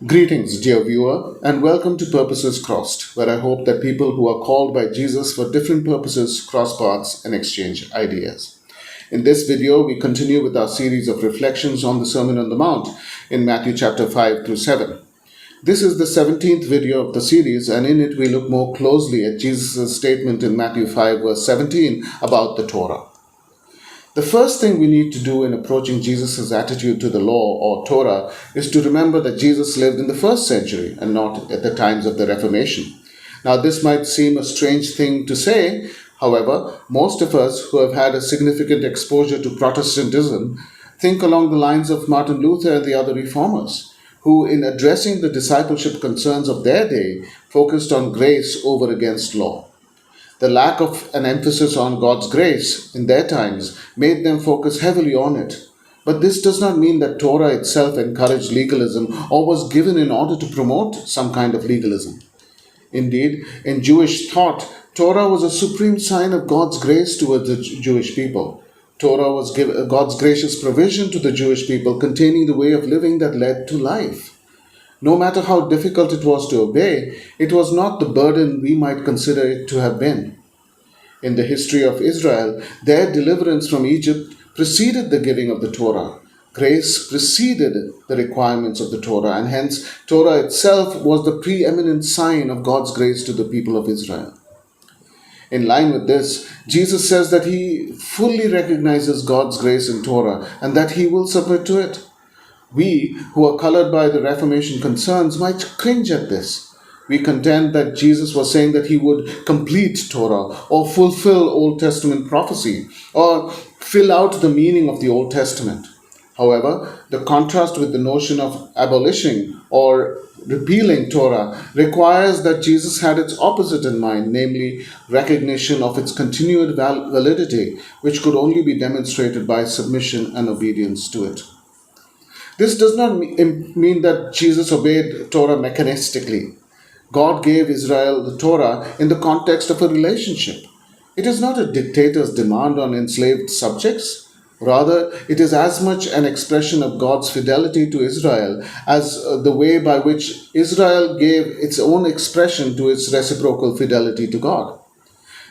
Greetings, dear viewer, and welcome to Purposes Crossed, where I hope that people who are called by Jesus for different purposes cross paths and exchange ideas. In this video, we continue with our series of reflections on the Sermon on the Mount in Matthew chapter 5 through 7. This is the 17th video of the series, and in it we look more closely at Jesus' statement in Matthew 5 verse 17 about the Torah. The first thing we need to do in approaching Jesus' attitude to the law or Torah is to remember that Jesus lived in the first century and not at the times of the Reformation. Now, this might seem a strange thing to say. However, most of us who have had a significant exposure to Protestantism think along the lines of Martin Luther and the other reformers, who, in addressing the discipleship concerns of their day, focused on grace over against law. The lack of an emphasis on God's grace in their times made them focus heavily on it. But this does not mean that Torah itself encouraged legalism or was given in order to promote some kind of legalism. Indeed, in Jewish thought, Torah was a supreme sign of God's grace towards the Jewish people. Torah was God's gracious provision to the Jewish people containing the way of living that led to life. No matter how difficult it was to obey, it was not the burden we might consider it to have been. In the history of Israel, their deliverance from Egypt preceded the giving of the Torah. Grace preceded the requirements of the Torah, and hence Torah itself was the preeminent sign of God's grace to the people of Israel. In line with this, Jesus says that he fully recognizes God's grace in Torah and that he will submit to it. We, who are colored by the Reformation concerns, might cringe at this. We contend that Jesus was saying that he would complete Torah or fulfill Old Testament prophecy or fill out the meaning of the Old Testament. However, the contrast with the notion of abolishing or repealing Torah requires that Jesus had its opposite in mind, namely recognition of its continued validity, which could only be demonstrated by submission and obedience to it. This does not mean that Jesus obeyed Torah mechanistically. God gave Israel the Torah in the context of a relationship. It is not a dictator's demand on enslaved subjects. Rather, it is as much an expression of God's fidelity to Israel as the way by which Israel gave its own expression to its reciprocal fidelity to God.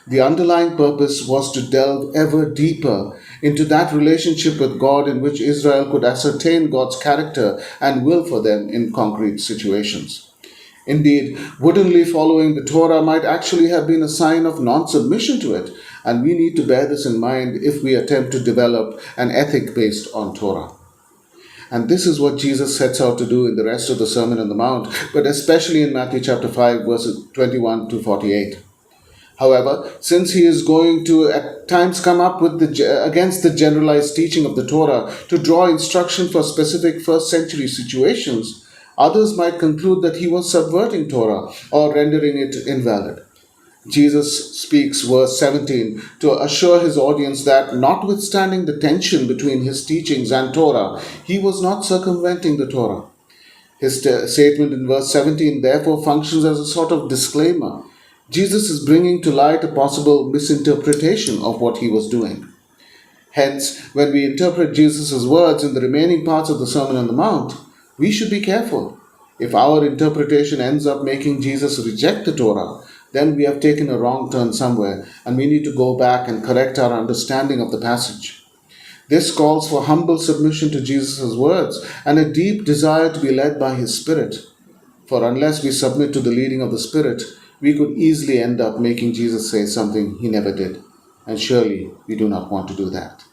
The underlying purpose was to delve ever deeper into that relationship with God in which Israel could ascertain God's character and will for them in concrete situations. Indeed, woodenly following the Torah might actually have been a sign of non-submission to it, and we need to bear this in mind if we attempt to develop an ethic based on Torah. And this is what Jesus sets out to do in the rest of the Sermon on the Mount, but especially in Matthew chapter 5, verses 21 to 48. However, since he is going to at times come up with against the generalized teaching of the Torah to draw instruction for specific first century situations, others might conclude that he was subverting Torah or rendering it invalid. Jesus speaks, verse 17, to assure his audience that notwithstanding the tension between his teachings and Torah, he was not circumventing the Torah. His statement in verse 17 therefore functions as a sort of disclaimer. Jesus is bringing to light a possible misinterpretation of what he was doing. Hence, when we interpret Jesus' words in the remaining parts of the Sermon on the Mount, we should be careful. If our interpretation ends up making Jesus reject the Torah, then we have taken a wrong turn somewhere, and we need to go back and correct our understanding of the passage. This calls for humble submission to Jesus' words and a deep desire to be led by his Spirit. For unless we submit to the leading of the Spirit, we could easily end up making Jesus say something he never did. And surely we do not want to do that.